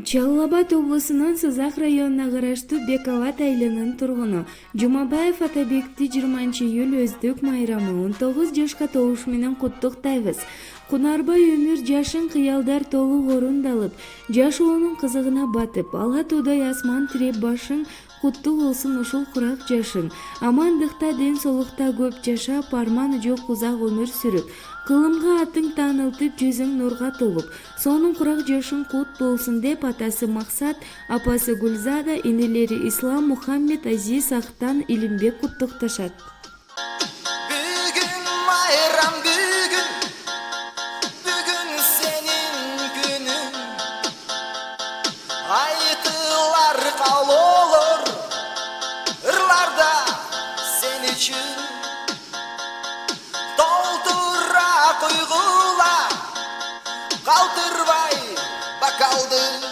Жалал Абад облусунун Сызак районуна караштуу Бекават айылынын тургуну Жумабаев Атабекти 20-июль өздүк майрамы 19 жашка толуш менен куттуктайбыз. Кунарбай өмүр жашын кыялдар толук орундалып, жашоонун кызыгына батып, ала туудай асман тиреп башың куттуу болсун ушул курак жашың. Амандыкта, ден соолукта көп жашап, арманы жок узак өмүр сүрүп, кылымга атың таанылтып, жүзүң нурга толуп, сонун курак жашың кут болсун деп атасы Максат, апасы Гүлзада, инелери Ислам, Мухаммед, Азиз, Актан, Илимбек куттукташат. Бүгүн майрам бүгүн, бүгүн сенин күнүң. Айтылар калолор, ырларда сен үчүн. Толтура куйгула, калтырбай бакалды.